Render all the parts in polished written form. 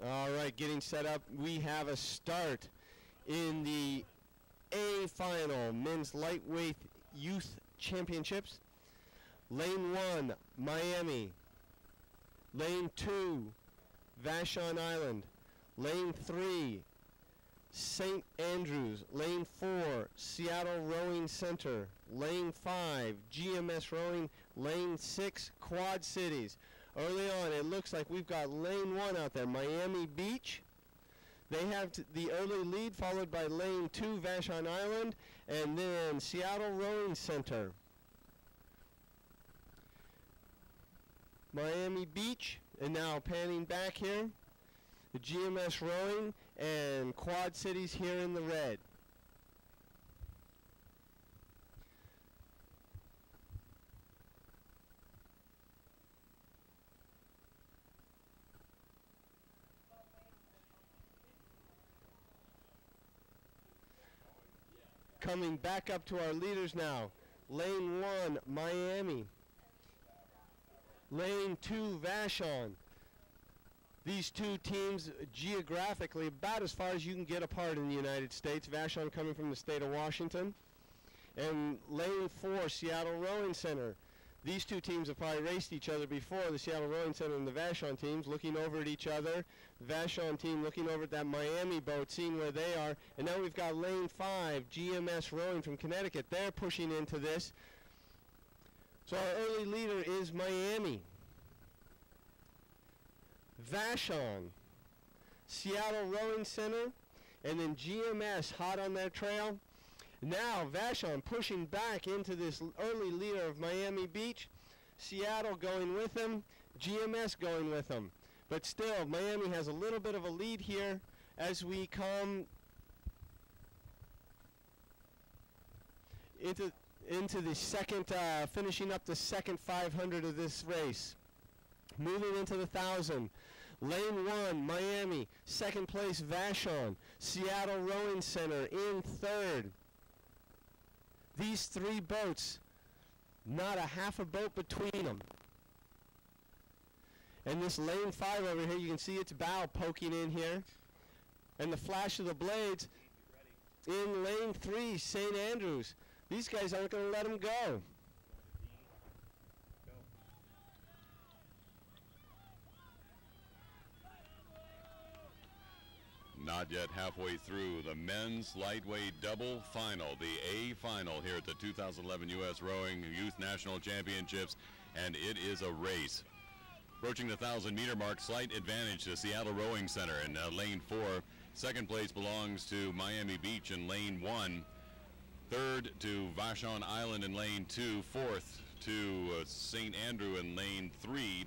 All right, getting set up. We have a start in the A final, Men's Lightweight Youth Championships. Lane 1, Miami. Lane 2, Vashon Island. Lane 3, St. Andrews. Lane 4, Seattle Rowing Center. Lane 5, GMS Rowing. Lane 6, Quad Cities. Early on, it looks like we've got lane 1 out there, Miami Beach. They have the early lead, followed by lane 2, Vashon Island, and then Seattle Rowing Center. Miami Beach, and now panning back here, the GMS Rowing and Quad Cities here in the red. Coming back up to our leaders now. Lane 1, Miami. Lane 2, Vashon. These two teams geographically about as far as you can get apart in the United States. Vashon coming from the state of Washington. And lane 4, Seattle Rowing Center. These two teams have probably raced each other before, the Seattle Rowing Center and the Vashon teams, looking over at each other. Vashon team looking over at that Miami boat, seeing where they are. And now we've got lane 5, GMS Rowing from Connecticut. They're pushing into this. So our early leader is Miami. Vashon, Seattle Rowing Center, and then GMS hot on their trail. Now Vashon pushing back into this early leader of Miami Beach. Seattle going with them, GMS going with them. But still, Miami has a little bit of a lead here as we come into the second, finishing up the second 500 of this race. Moving into the 1,000. Lane 1, Miami. Second place, Vashon. Seattle Rowing Center in third. These three boats, not a half a boat between them. And this lane 5 over here, you can see its bow poking in here. And the flash of the blades in lane 3, St. Andrews. These guys aren't going to let them go. Not yet halfway through the men's lightweight double final, the A final here at the 2011 U.S. Rowing Youth National Championships, and it is a race. Approaching the 1,000-meter mark, slight advantage to Seattle Rowing Center in lane 4. Second place belongs to Miami Beach in lane 1. Third to Vashon Island in lane 2. Fourth to St. Andrew in lane 3.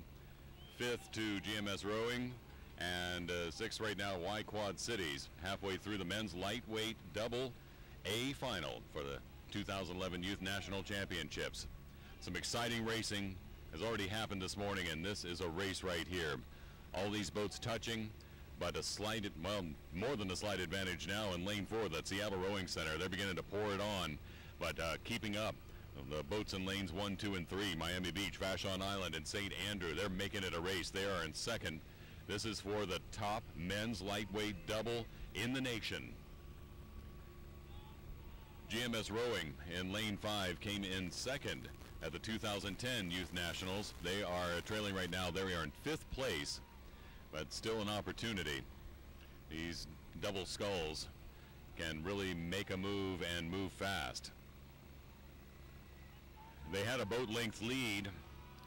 Fifth to GMS Rowing. And sixth right now, Y Quad Cities. Halfway through the men's lightweight double A final for the 2011 Youth National Championships. Some exciting racing has already happened this morning, and this is a race right here. All these boats touching, but a slight, well, more than a slight advantage now in lane 4, that Seattle Rowing Center. They're beginning to pour it on, but keeping up. The boats in lanes 1, 2, and 3, Miami Beach, Vashon Island, and St. Andrew, they're making it a race. They are in second. This is for the top men's lightweight double in the nation. GMS Rowing in lane 5 came in second at the 2010 Youth Nationals. They are trailing right now. They are in 5th place, but still an opportunity. These double sculls can really make a move and move fast. They had a boat length lead.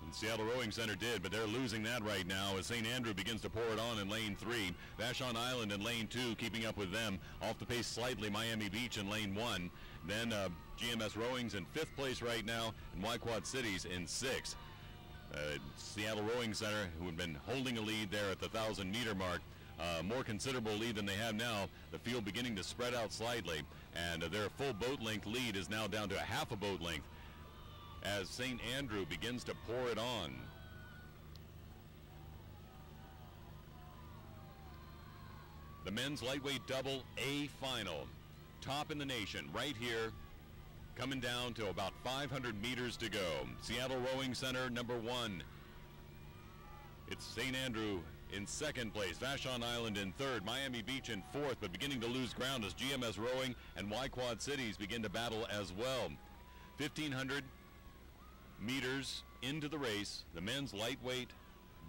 And Seattle Rowing Center did, but they're losing that right now as St. Andrew begins to pour it on in lane 3. Vashon Island in lane 2, keeping up with them. Off the pace slightly, Miami Beach in lane 1. Then GMS Rowing's in 5th place right now, and Y Quad Cities in 6th. Seattle Rowing Center, who had been holding a lead there at the 1,000-meter mark, more considerable lead than they have now. The field beginning to spread out slightly, and their full boat length lead is now down to a half a boat length as St. Andrew begins to pour it on. The men's lightweight double A final. Top in the nation right here. Coming down to about 500 meters to go. Seattle Rowing Center number 1 It's St. Andrew in second place, Vashon Island in third, Miami Beach in fourth, but beginning to lose ground as GMS Rowing and Y-Quad Cities begin to battle as well. 1,500 meters into the race, the men's lightweight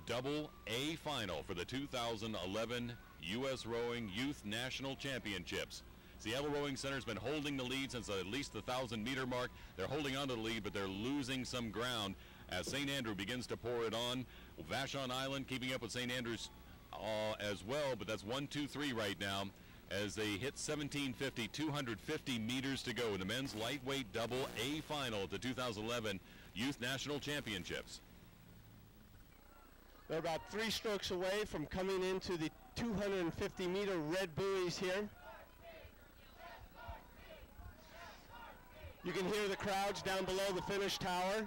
double A final for the 2011 U.S. Rowing Youth National Championships. Seattle Rowing Center has been holding the lead since at least the 1,000-meter mark. They're holding on to the lead, but they're losing some ground as St. Andrew begins to pour it on. Vashon Island keeping up with St. Andrews as well, but that's 1-2-3 right now as they hit 1750, 250 meters to go in the men's lightweight double A final at the 2011 Youth National Championships. They're about 3 strokes away from coming into the 250-meter red buoys here. You can hear the crowds down below the finish tower.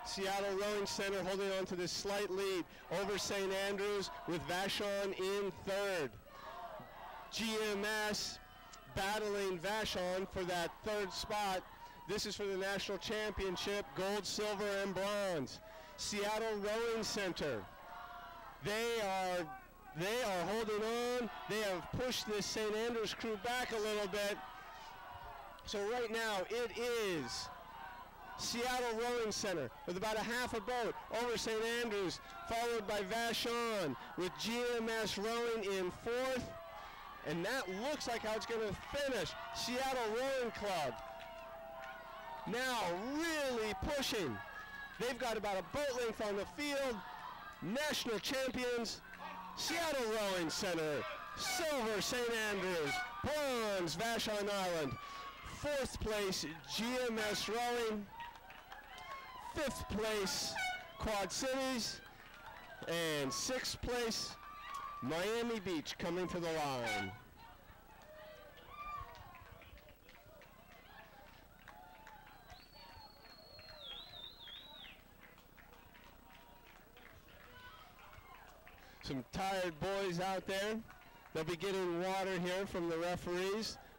Seattle Rowing Center holding on to this slight lead over St. Andrews with Vashon in third. GMS battling Vashon for that third spot. This is for the national championship, gold, silver, and bronze. Seattle Rowing Center, they are holding on. They have pushed this St. Andrews crew back a little bit. So right now it is Seattle Rowing Center with about a half a boat over St. Andrews, followed by Vashon with GMS Rowing in fourth. And that looks like how it's going to finish. Seattle Rowing Club now really pushing. They've got about a boat length on the field. National champions, Seattle Rowing Center. Silver, St. Andrews. Bronze, Vashon Island. Fourth place, GMS Rowing. Fifth place, Quad Cities. And sixth place, Miami Beach coming to the line. Some tired boys out there. They'll be getting water here from the referees.